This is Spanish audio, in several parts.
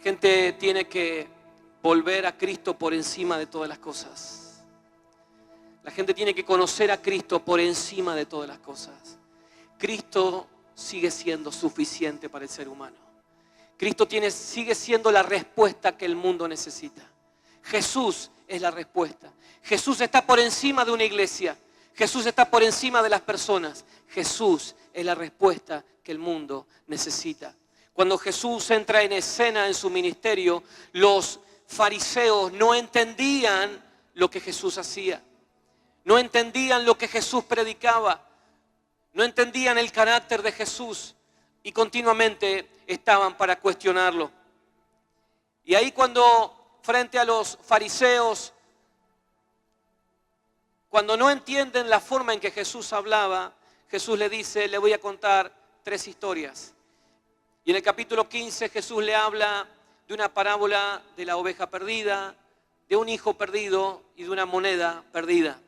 Gente tiene que volver a Cristo por encima de todas las cosas. La gente tiene que conocer a Cristo por encima de todas las cosas. Cristo sigue siendo suficiente para el ser humano. Cristo sigue siendo la respuesta que el mundo necesita. Jesús es la respuesta. Jesús está por encima de una iglesia. Jesús está por encima de las personas. Jesús es la respuesta que el mundo necesita. Cuando Jesús entra en escena en su ministerio, los fariseos no entendían lo que Jesús hacía. No entendían lo que Jesús predicaba. No entendían el carácter de Jesús y continuamente estaban para cuestionarlo. Y ahí cuando frente a los fariseos, cuando no entienden la forma en que Jesús hablaba, Jesús le dice, le voy a contar 3 historias. Y en el capítulo 15 Jesús le habla de una parábola de la oveja perdida, de un hijo perdido y de una moneda perdida.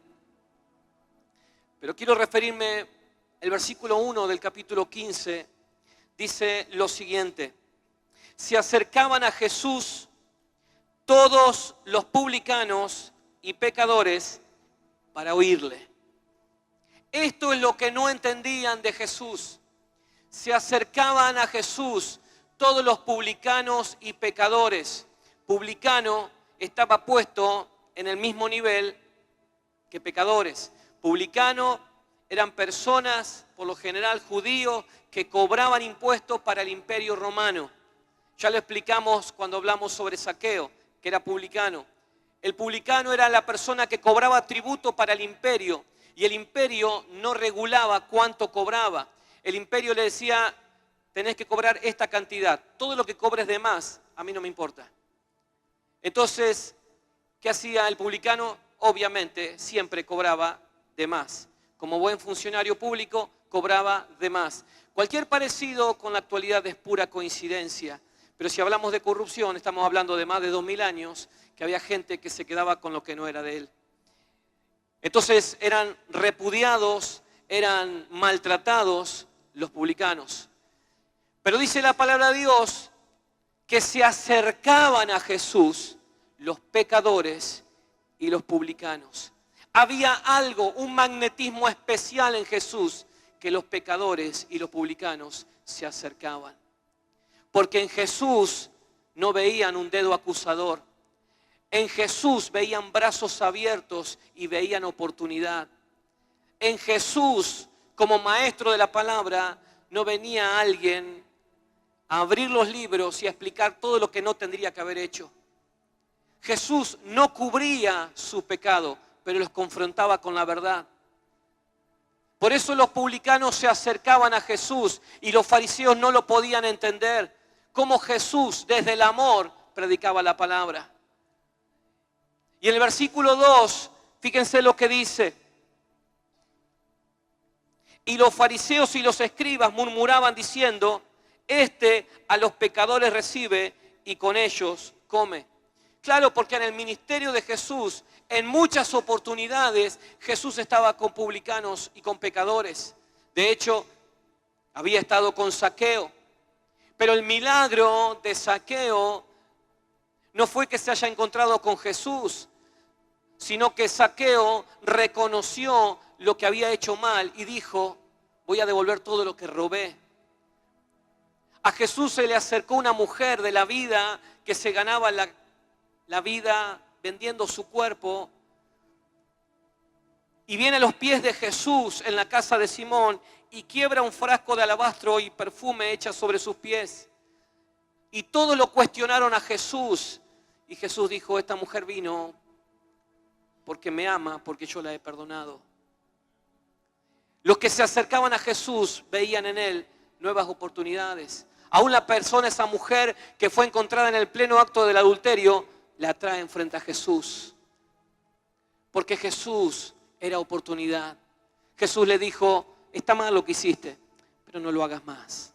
Pero quiero referirme, el versículo 1 del capítulo 15 dice lo siguiente: se acercaban a Jesús todos los publicanos y pecadores para oírle. Esto es lo que no entendían de Jesús. Se acercaban a Jesús todos los publicanos y pecadores. Publicano estaba puesto en el mismo nivel que pecadores. Publicano eran personas, por lo general judíos, que cobraban impuestos para el imperio romano. Ya lo explicamos cuando hablamos sobre Zaqueo, que era publicano. El publicano era la persona que cobraba tributo para el imperio y el imperio no regulaba cuánto cobraba. El imperio le decía, tenés que cobrar esta cantidad. Todo lo que cobres de más, a mí no me importa. Entonces, ¿qué hacía el publicano? Obviamente, siempre cobraba de más. Como buen funcionario público, cobraba de más. Cualquier parecido con la actualidad es pura coincidencia. Pero si hablamos de corrupción, estamos hablando de más de 2000 años, que había gente que se quedaba con lo que no era de él. Entonces eran repudiados, eran maltratados los publicanos. Pero dice la palabra de Dios que se acercaban a Jesús los pecadores y los publicanos. Había algo, un magnetismo especial en Jesús, que los pecadores y los publicanos se acercaban. Porque en Jesús no veían un dedo acusador. En Jesús veían brazos abiertos y veían oportunidad. En Jesús, como maestro de la palabra, no venía alguien a abrir los libros y a explicar todo lo que no tendría que haber hecho. Jesús no cubría su pecado, pero los confrontaba con la verdad. Por eso los publicanos se acercaban a Jesús y los fariseos no lo podían entender. Cómo Jesús, desde el amor, predicaba la palabra. Y en el versículo 2, fíjense lo que dice. Y los fariseos y los escribas murmuraban diciendo, este a los pecadores recibe y con ellos come. Claro, porque en el ministerio de Jesús, en muchas oportunidades, Jesús estaba con publicanos y con pecadores. De hecho, había estado con Zaqueo. Pero el milagro de Zaqueo no fue que se haya encontrado con Jesús, sino que Zaqueo reconoció lo que había hecho mal y dijo, voy a devolver todo lo que robé. A Jesús se le acercó una mujer de la vida que se ganaba la vida vendiendo su cuerpo. Y viene a los pies de Jesús en la casa de Simón y quiebra un frasco de alabastro y perfume echa sobre sus pies. Y todos lo cuestionaron a Jesús. Y Jesús dijo, esta mujer vino porque me ama, porque yo la he perdonado. Los que se acercaban a Jesús veían en él nuevas oportunidades. Aún la persona, esa mujer que fue encontrada en el pleno acto del adulterio, la traen frente a Jesús. Porque Jesús era oportunidad. Jesús le dijo, está mal lo que hiciste, pero no lo hagas más.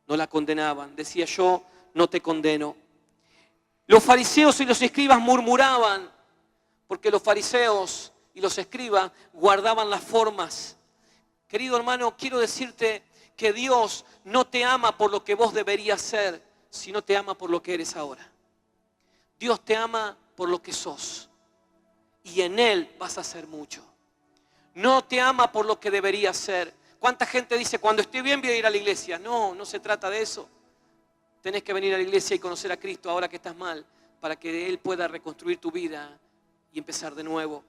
No la condenaban. Decía, yo no te condeno. Los fariseos y los escribas murmuraban, porque los fariseos y los escribas guardaban las formas. Querido hermano, quiero decirte que Dios no te ama por lo que vos deberías ser. sino te ama por lo que eres ahora. Dios te ama por lo que sos. Y en Él vas a hacer mucho. No te ama por lo que deberías ser. ¿Cuánta gente dice, cuando estoy bien voy a ir a la iglesia? No, no se trata de eso. Tenés que venir a la iglesia y conocer a Cristo ahora que estás mal, para que Él pueda reconstruir tu vida y empezar de nuevo.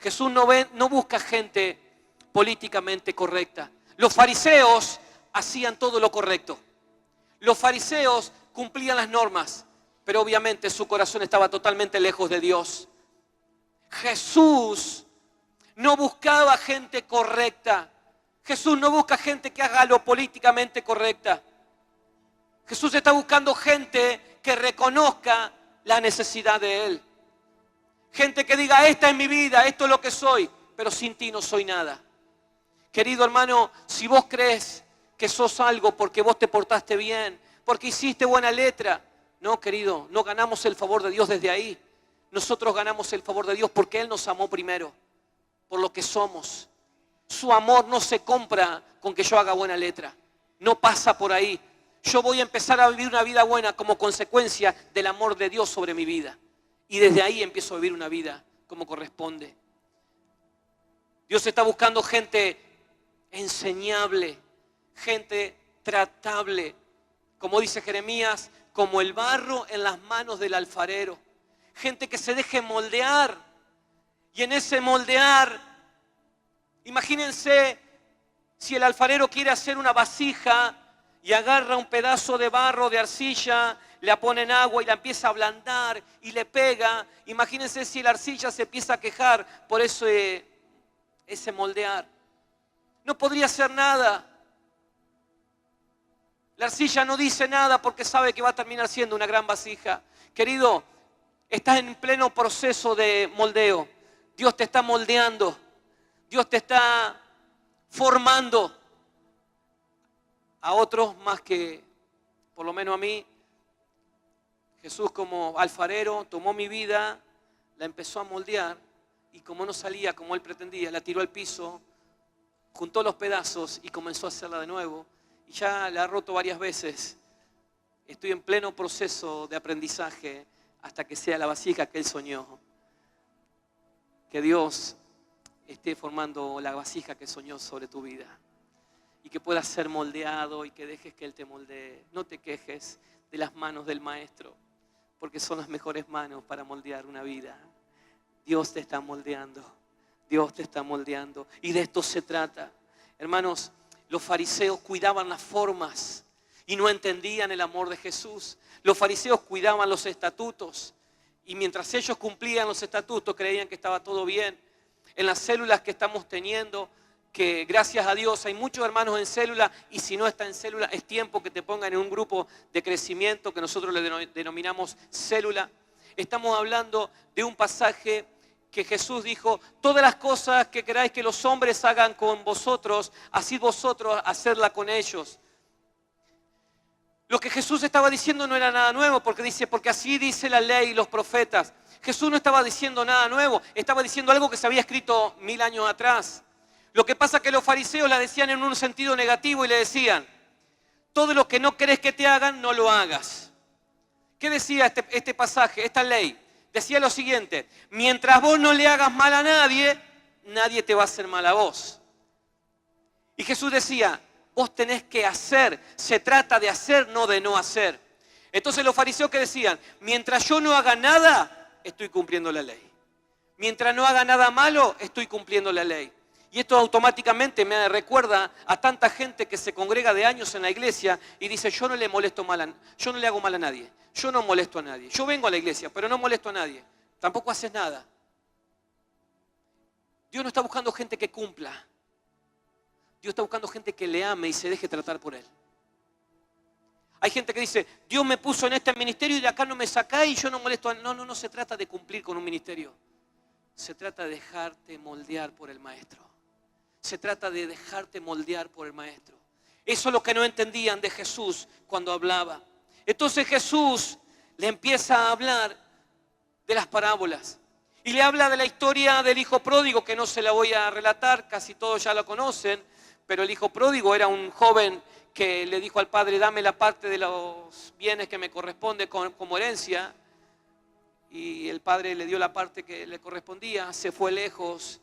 Jesús no busca gente políticamente correcta. Los fariseos hacían todo lo correcto. Los fariseos cumplían las normas, pero obviamente su corazón estaba totalmente lejos de Dios. Jesús no buscaba gente correcta. Jesús no busca gente que haga lo políticamente correcta. Jesús está buscando gente que reconozca la necesidad de Él. Gente que diga, esta es mi vida, esto es lo que soy, pero sin ti no soy nada. Querido hermano, si vos crees que sos algo porque vos te portaste bien, porque hiciste buena letra, no, querido, no ganamos el favor de Dios desde ahí. Nosotros ganamos el favor de Dios porque Él nos amó primero, por lo que somos. Su amor no se compra con que yo haga buena letra. No pasa por ahí. Yo voy a empezar a vivir una vida buena como consecuencia del amor de Dios sobre mi vida. Y desde ahí empiezo a vivir una vida como corresponde. Dios está buscando gente enseñable, gente tratable. Como dice Jeremías, como el barro en las manos del alfarero. Gente que se deje moldear. Y en ese moldear, imagínense si el alfarero quiere hacer una vasija y agarra un pedazo de barro, de arcilla, le pone en agua y la empieza a ablandar y le pega. Imagínense si la arcilla se empieza a quejar por ese moldear. No podría hacer nada. La arcilla no dice nada porque sabe que va a terminar siendo una gran vasija. Querido, estás en pleno proceso de moldeo. Dios te está moldeando. Dios te está formando. A otros más que, por lo menos a mí, Jesús como alfarero tomó mi vida, la empezó a moldear y como no salía como Él pretendía, la tiró al piso, juntó los pedazos y comenzó a hacerla de nuevo. Y ya la ha roto varias veces. Estoy en pleno proceso de aprendizaje hasta que sea la vasija que Él soñó. Que Dios esté formando la vasija que soñó sobre tu vida. Y que puedas ser moldeado y que dejes que Él te moldee. No te quejes de las manos del Maestro, porque son las mejores manos para moldear una vida. Dios te está moldeando. Dios te está moldeando. Y de esto se trata. Hermanos, los fariseos cuidaban las formas y no entendían el amor de Jesús. Los fariseos cuidaban los estatutos y mientras ellos cumplían los estatutos creían que estaba todo bien. En las células que estamos teniendo, que gracias a Dios hay muchos hermanos en célula y si no está en célula es tiempo que te pongan en un grupo de crecimiento que nosotros le denominamos célula. Estamos hablando de un pasaje que Jesús dijo, todas las cosas que queráis que los hombres hagan con vosotros, así vosotros hacedla con ellos. Lo que Jesús estaba diciendo no era nada nuevo, porque así dice la ley y los profetas. Jesús no estaba diciendo nada nuevo, estaba diciendo algo que se había escrito 1000 años atrás. Lo que pasa es que los fariseos la decían en un sentido negativo y le decían, todo lo que no querés que te hagan, no lo hagas. ¿Qué decía este pasaje, esta ley? Decía lo siguiente, mientras vos no le hagas mal a nadie, nadie te va a hacer mal a vos. Y Jesús decía, vos tenés que hacer, se trata de hacer, no de no hacer. Entonces los fariseos que decían, mientras yo no haga nada, estoy cumpliendo la ley. Mientras no haga nada malo, estoy cumpliendo la ley. Y esto automáticamente me recuerda a tanta gente que se congrega de años en la iglesia y dice, yo no le hago mal a nadie, yo no molesto a nadie. Yo vengo a la iglesia, pero no molesto a nadie. Tampoco haces nada. Dios no está buscando gente que cumpla. Dios está buscando gente que le ame y se deje tratar por Él. Hay gente que dice, Dios me puso en este ministerio y de acá no me saca y yo no molesto a nadie. No se trata de cumplir con un ministerio. Se trata de dejarte moldear por el Maestro. Se trata de dejarte moldear por el Maestro. Eso es lo que no entendían de Jesús cuando hablaba. Entonces Jesús le empieza a hablar de las parábolas. Y le habla de la historia del hijo pródigo, que no se la voy a relatar, casi todos ya la conocen. Pero el hijo pródigo era un joven que le dijo al padre, dame la parte de los bienes que me corresponde como herencia. Y el padre le dio la parte que le correspondía, se fue lejos.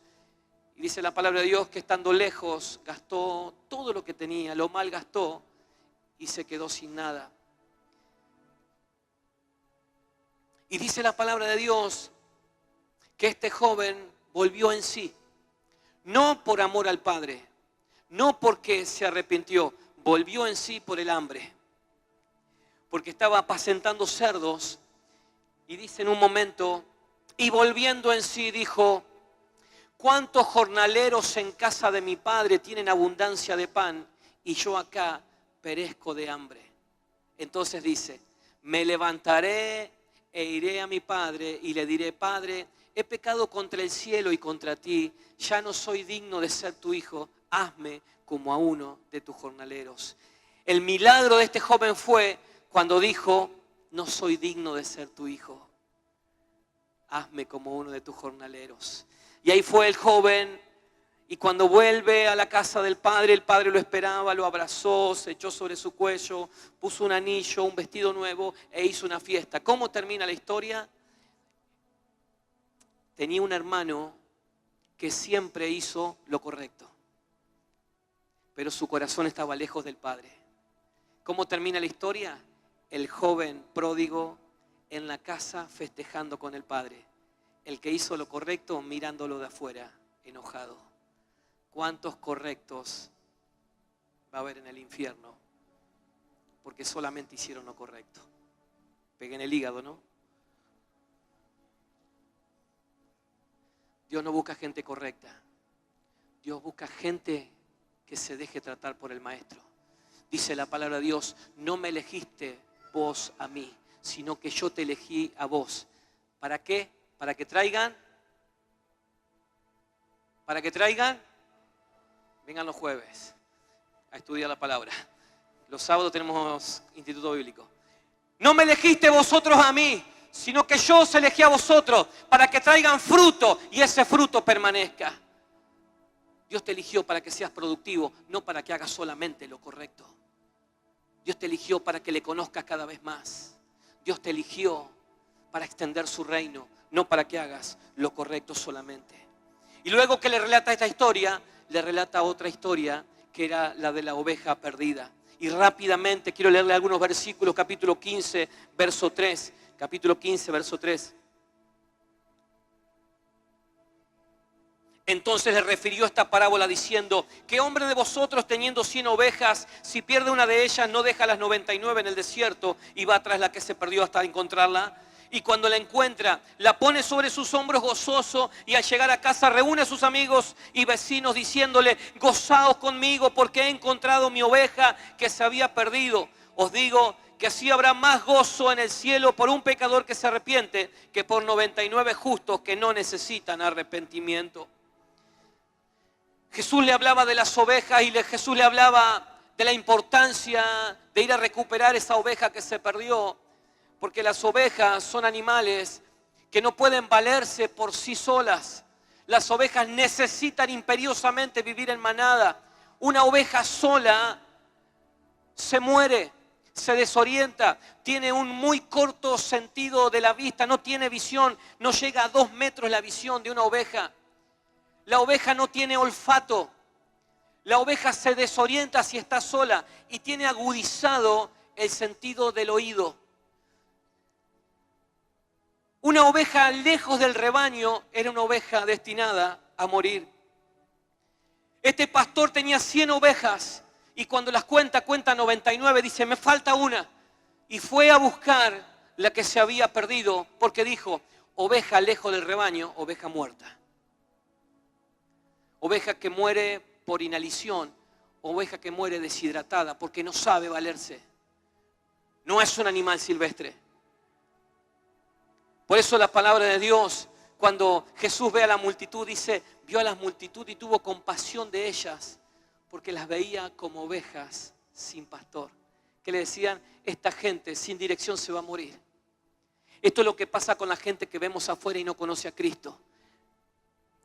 Y dice la palabra de Dios que estando lejos gastó todo lo que tenía, lo malgastó y se quedó sin nada. Y dice la palabra de Dios que este joven volvió en sí, no por amor al Padre, no porque se arrepintió, volvió en sí por el hambre, porque estaba apacentando cerdos. Y dice en un momento, y volviendo en sí dijo, ¿cuántos jornaleros en casa de mi padre tienen abundancia de pan y yo acá perezco de hambre? Entonces dice, me levantaré e iré a mi padre y le diré, Padre, he pecado contra el cielo y contra ti, ya no soy digno de ser tu hijo, hazme como a uno de tus jornaleros. El milagro de este joven fue cuando dijo, no soy digno de ser tu hijo, hazme como uno de tus jornaleros. Y ahí fue el joven, y cuando vuelve a la casa del padre, el padre lo esperaba, lo abrazó, se echó sobre su cuello, puso un anillo, un vestido nuevo e hizo una fiesta. ¿Cómo termina la historia? Tenía un hermano que siempre hizo lo correcto, pero su corazón estaba lejos del padre. ¿Cómo termina la historia? El joven pródigo en la casa festejando con el padre. El que hizo lo correcto mirándolo de afuera, enojado. ¿Cuántos correctos va a haber en el infierno? Porque solamente hicieron lo correcto. Pegué en el hígado, ¿no? Dios no busca gente correcta. Dios busca gente que se deje tratar por el Maestro. Dice la palabra de Dios, no me elegiste vos a mí, sino que yo te elegí a vos. ¿Para qué? Para que traigan. ¿Para que traigan? Vengan los jueves a estudiar la palabra. Los sábados tenemos instituto bíblico. No me elegiste vosotros a mí, sino que yo os elegí a vosotros para que traigan fruto y ese fruto permanezca. Dios te eligió para que seas productivo, no para que hagas solamente lo correcto. Dios te eligió para que le conozcas cada vez más. Dios te eligió para extender su reino, no para que hagas lo correcto solamente. Y luego que le relata esta historia, le relata otra historia que era la de la oveja perdida. Y rápidamente quiero leerle algunos versículos, capítulo 15, verso 3. Capítulo 15, verso 3. Entonces le refirió esta parábola diciendo, ¿qué hombre de vosotros teniendo 100 ovejas, si pierde una de ellas, no deja las 99 en el desierto y va tras la que se perdió hasta encontrarla? Y cuando la encuentra, la pone sobre sus hombros gozoso y al llegar a casa reúne a sus amigos y vecinos diciéndole, gozaos conmigo porque he encontrado mi oveja que se había perdido. Os digo que así habrá más gozo en el cielo por un pecador que se arrepiente que por 99 justos que no necesitan arrepentimiento. Jesús le hablaba de las ovejas y Jesús le hablaba de la importancia de ir a recuperar esa oveja que se perdió. Porque las ovejas son animales que no pueden valerse por sí solas. Las ovejas necesitan imperiosamente vivir en manada. Una oveja sola se muere, se desorienta, tiene un muy corto sentido de la vista, no tiene visión, no llega a 2 metros la visión de una oveja. La oveja no tiene olfato. La oveja se desorienta si está sola y tiene agudizado el sentido del oído. Una oveja lejos del rebaño era una oveja destinada a morir. Este pastor tenía 100 ovejas y cuando las cuenta 99, dice, me falta una. Y fue a buscar la que se había perdido porque dijo, oveja lejos del rebaño, oveja muerta. Oveja que muere por inhalición, oveja que muere deshidratada porque no sabe valerse. No es un animal silvestre. Por eso la palabra de Dios, cuando Jesús ve a la multitud, dice, vio a la multitud y tuvo compasión de ellas, porque las veía como ovejas sin pastor. Que le decían, esta gente sin dirección se va a morir. Esto es lo que pasa con la gente que vemos afuera y no conoce a Cristo.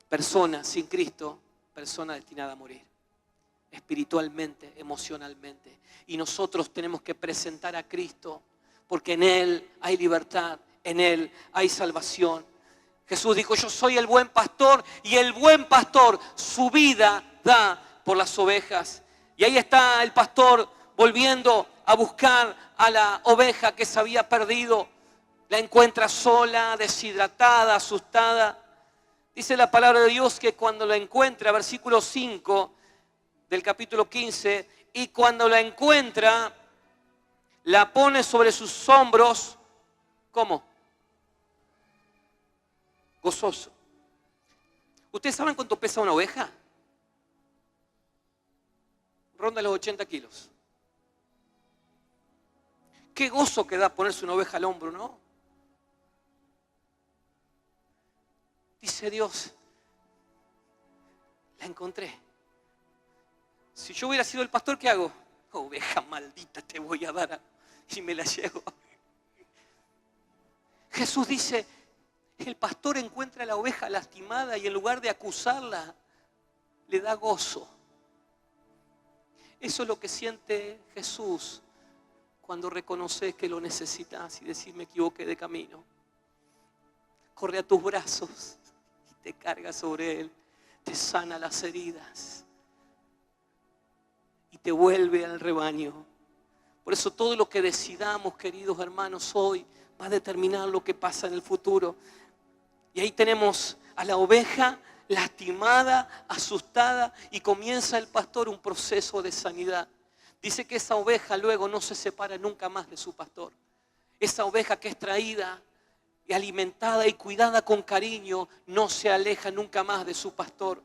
Persona sin Cristo, persona destinada a morir. espiritualmente, emocionalmente. Y nosotros tenemos que presentar a Cristo, porque en Él hay libertad, en Él hay salvación. Jesús dijo, yo soy el buen pastor y el buen pastor su vida da por las ovejas. Y ahí está el pastor volviendo a buscar a la oveja que se había perdido. La encuentra sola, deshidratada, asustada. Dice la palabra de Dios que cuando la encuentra, versículo 5 del capítulo 15, y cuando la encuentra, la pone sobre sus hombros, ¿cómo? Gozoso. ¿Ustedes saben cuánto pesa una oveja? Ronda los 80 kilos. Qué gozo que da ponerse una oveja al hombro, ¿no? Dice Dios, la encontré. Si yo hubiera sido el pastor, ¿qué hago? Oveja maldita te voy a dar y me la llevo. Jesús dice, el pastor encuentra a la oveja lastimada y en lugar de acusarla, le da gozo. Eso es lo que siente Jesús cuando reconoces que lo necesitas y decís, me equivoqué de camino. Corre a tus brazos y te carga sobre Él, te sana las heridas y te vuelve al rebaño. Por eso todo lo que decidamos, queridos hermanos, hoy va a determinar lo que pasa en el futuro. Y ahí tenemos a la oveja lastimada, asustada, y comienza el pastor un proceso de sanidad. Dice que esa oveja luego no se separa nunca más de su pastor. Esa oveja que es traída y alimentada y cuidada con cariño no se aleja nunca más de su pastor.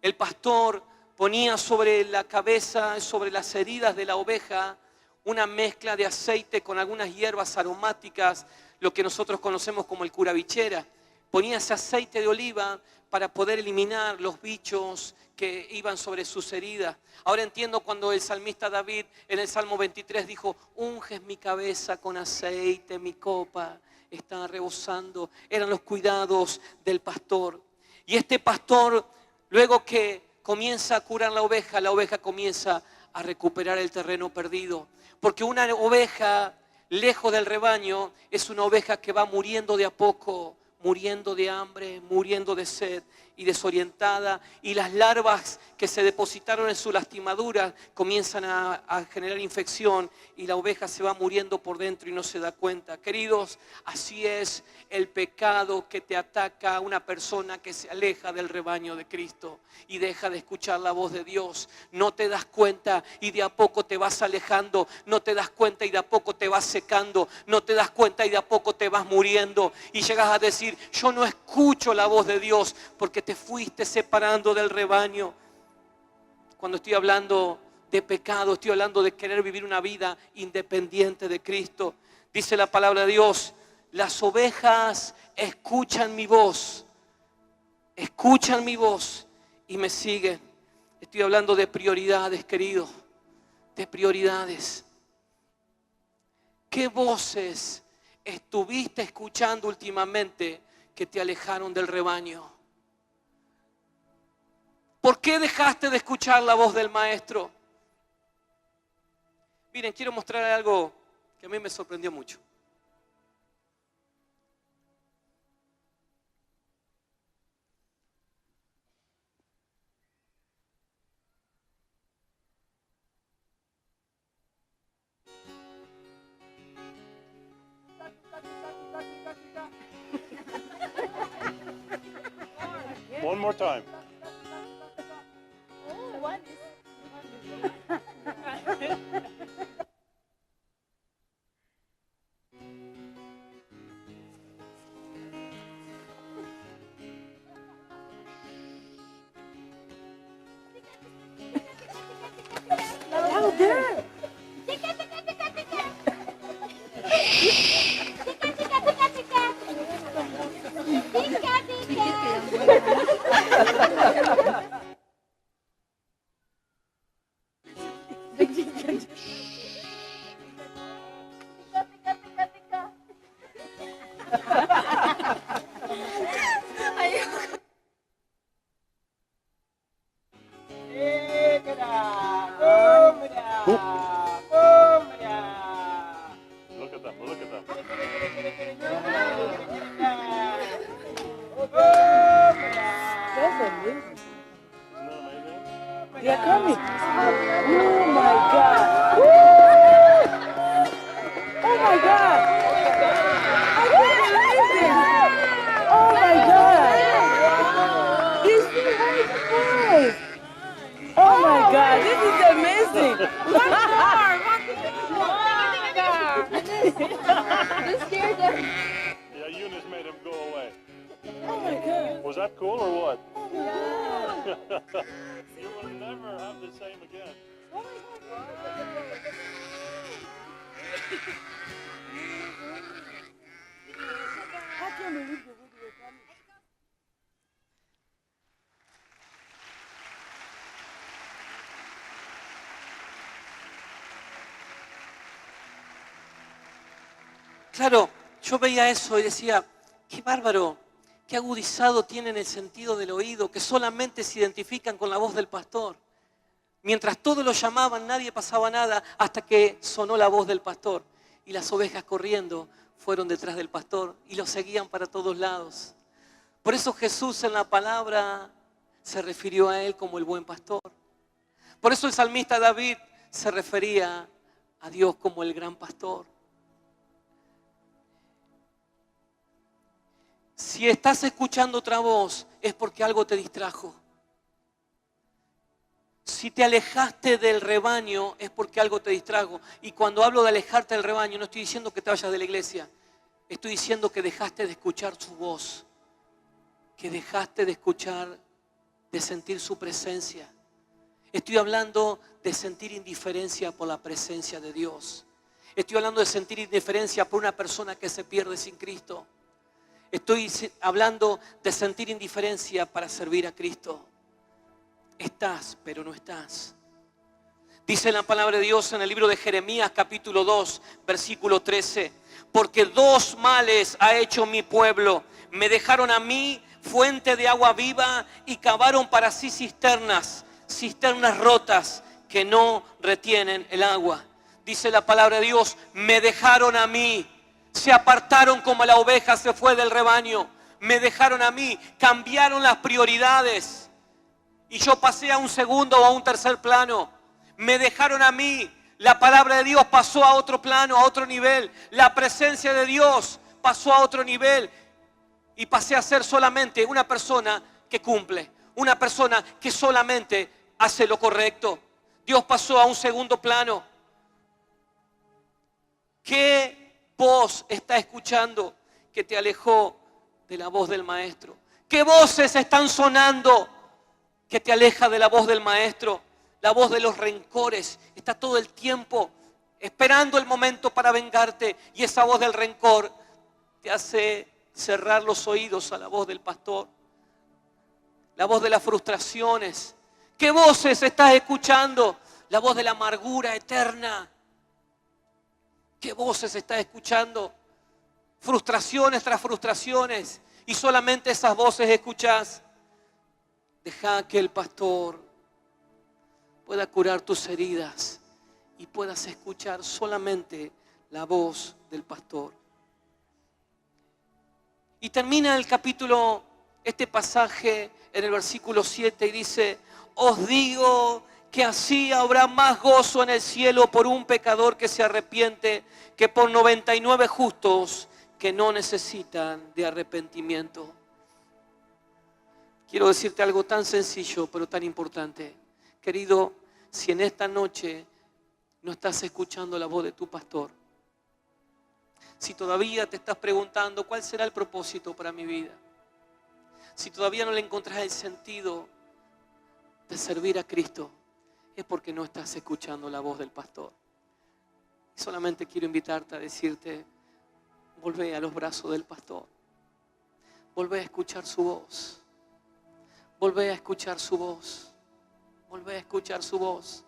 El pastor ponía sobre la cabeza, sobre las heridas de la oveja, una mezcla de aceite con algunas hierbas aromáticas, lo que nosotros conocemos como el curavichera. Ponía ese aceite de oliva para poder eliminar los bichos que iban sobre sus heridas. Ahora entiendo cuando el salmista David en el Salmo 23 dijo, unges mi cabeza con aceite, mi copa está rebosando. Eran los cuidados del pastor. Y este pastor, luego que comienza a curar la oveja comienza a recuperar el terreno perdido. Porque una oveja lejos del rebaño es una oveja que va muriendo de a poco, muriendo de hambre, muriendo de sed y desorientada, y las larvas que se depositaron en su lastimadura comienzan a generar infección y la oveja se va muriendo por dentro y no se da cuenta. Queridos, así es el pecado que te ataca a una persona que se aleja del rebaño de Cristo y deja de escuchar la voz de Dios. No te das cuenta y de a poco te vas alejando, no te das cuenta y de a poco te vas secando, no te das cuenta y de a poco te vas muriendo y llegas a decir, yo no escucho la voz de Dios porque te fuiste separando del rebaño. Cuando estoy hablando de pecado, estoy hablando de querer vivir una vida independiente de Cristo. Dice la palabra de Dios, las ovejas escuchan mi voz y me siguen. Estoy hablando de prioridades, querido, de prioridades. ¿Qué voces estuviste escuchando últimamente que te alejaron del rebaño? ¿Por qué dejaste de escuchar la voz del maestro? Miren, quiero mostrar algo que a mí me sorprendió mucho. One more time. Oh, one louder. Tika, tika, tika, tika. Tika, tika, tika, tika. Tika, tika. You scared them. Yeah, Eunice made him go away. Oh my God. Was that cool or what? Yeah. You will never have the same again. Oh my God. I can't believe the video coming. Claro, yo veía eso y decía, qué bárbaro, qué agudizado tienen el sentido del oído, que solamente se identifican con la voz del pastor. Mientras todos lo llamaban, nadie pasaba nada hasta que sonó la voz del pastor. Y las ovejas corriendo fueron detrás del pastor y lo seguían para todos lados. Por eso Jesús en la palabra se refirió a él como el buen pastor. Por eso el salmista David se refería a Dios como el gran pastor. Si estás escuchando otra voz, es porque algo te distrajo. Si te alejaste del rebaño, es porque algo te distrajo. Y cuando hablo de alejarte del rebaño, no estoy diciendo que te vayas de la iglesia. Estoy diciendo que dejaste de escuchar su voz. Que dejaste de escuchar, de sentir su presencia. Estoy hablando de sentir indiferencia por la presencia de Dios. Estoy hablando de sentir indiferencia por una persona que se pierde sin Cristo. Estoy hablando de sentir indiferencia para servir a Cristo. Estás, pero no estás. Dice la palabra de Dios en el libro de Jeremías capítulo 2, versículo 13. Porque dos males ha hecho mi pueblo. Me dejaron a mí fuente de agua viva y cavaron para sí cisternas rotas que no retienen el agua. Dice la palabra de Dios, me dejaron a mí. Se apartaron como la oveja se fue del rebaño. Me dejaron a mí, cambiaron las prioridades. Y yo pasé a un segundo o a un tercer plano. Me dejaron a mí. La palabra de Dios pasó a otro plano, a otro nivel. La presencia de Dios pasó a otro nivel. Y pasé a ser solamente una persona que cumple. Una persona que solamente hace lo correcto. Dios pasó a un segundo plano. ¿Qué voz está escuchando que te alejó de la voz del maestro? ¿Qué voces están sonando que te aleja de la voz del maestro? La voz de los rencores está todo el tiempo esperando el momento para vengarte, y esa voz del rencor te hace cerrar los oídos a la voz del pastor. La voz de las frustraciones. ¿Qué voces estás escuchando? La voz de la amargura eterna. ¿Qué voces estás escuchando? Frustraciones tras frustraciones. Y solamente esas voces escuchás. Deja que el pastor pueda curar tus heridas y puedas escuchar solamente la voz del pastor. Y termina el capítulo, este pasaje en el versículo 7 y dice, os digo que así habrá más gozo en el cielo por un pecador que se arrepiente que por 99 justos que no necesitan de arrepentimiento. Quiero decirte algo tan sencillo pero tan importante. Querido, si en esta noche no estás escuchando la voz de tu pastor, si todavía te estás preguntando cuál será el propósito para mi vida, si todavía no le encontrás el sentido de servir a Cristo, es porque no estás escuchando la voz del pastor. Solamente quiero invitarte a decirte, volvé a los brazos del pastor. Volvé a escuchar su voz. Volvé a escuchar su voz. Volvé a escuchar su voz.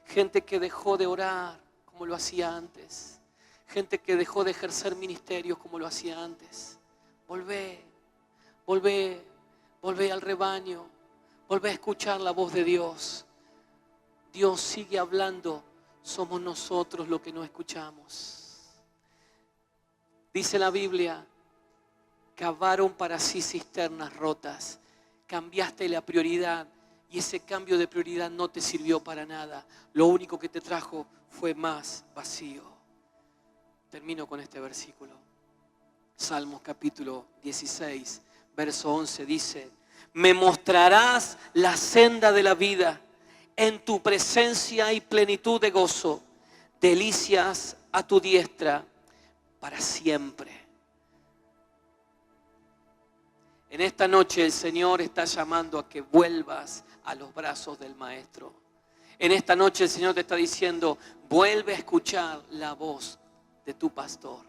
Gente que dejó de orar como lo hacía antes. Gente que dejó de ejercer ministerios como lo hacía antes. Volvé, volvé, volvé al rebaño. Volvé a escuchar la voz de Dios. Dios sigue hablando. Somos nosotros los que no escuchamos. Dice la Biblia, cavaron para sí cisternas rotas. Cambiaste la prioridad y ese cambio de prioridad no te sirvió para nada. Lo único que te trajo fue más vacío. Termino con este versículo. Salmos capítulo 16, verso 11 dice, me mostrarás la senda de la vida. En tu presencia hay plenitud de gozo. delicias a tu diestra para siempre. En esta noche el Señor está llamando a que vuelvas a los brazos del Maestro. En esta noche el Señor te está diciendo, vuelve a escuchar la voz de tu pastor.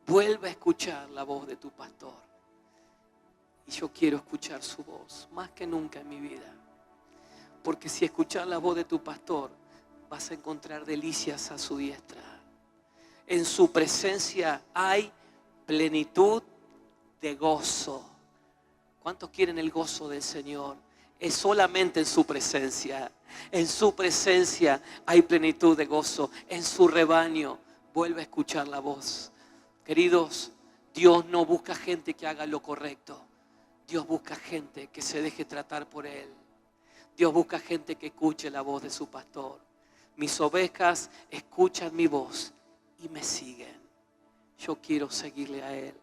Vuelve a escuchar la voz de tu pastor. Y yo quiero escuchar su voz más que nunca en mi vida. Porque si escuchas la voz de tu pastor, vas a encontrar delicias a su diestra. En su presencia hay plenitud de gozo. ¿Cuántos quieren el gozo del Señor? Es solamente en su presencia. En su presencia hay plenitud de gozo. En su rebaño vuelve a escuchar la voz. Queridos, Dios no busca gente que haga lo correcto. Dios busca gente que se deje tratar por Él. Dios busca gente que escuche la voz de su pastor. Mis ovejas escuchan mi voz y me siguen. Yo quiero seguirle a Él.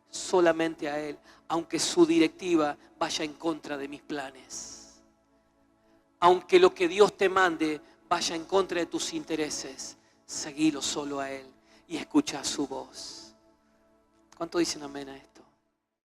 Solamente a Él, aunque su directiva vaya en contra de mis planes. Aunque lo que Dios te mande vaya en contra de tus intereses, seguilo solo a Él y escucha su voz. ¿Cuánto dicen amén a esto?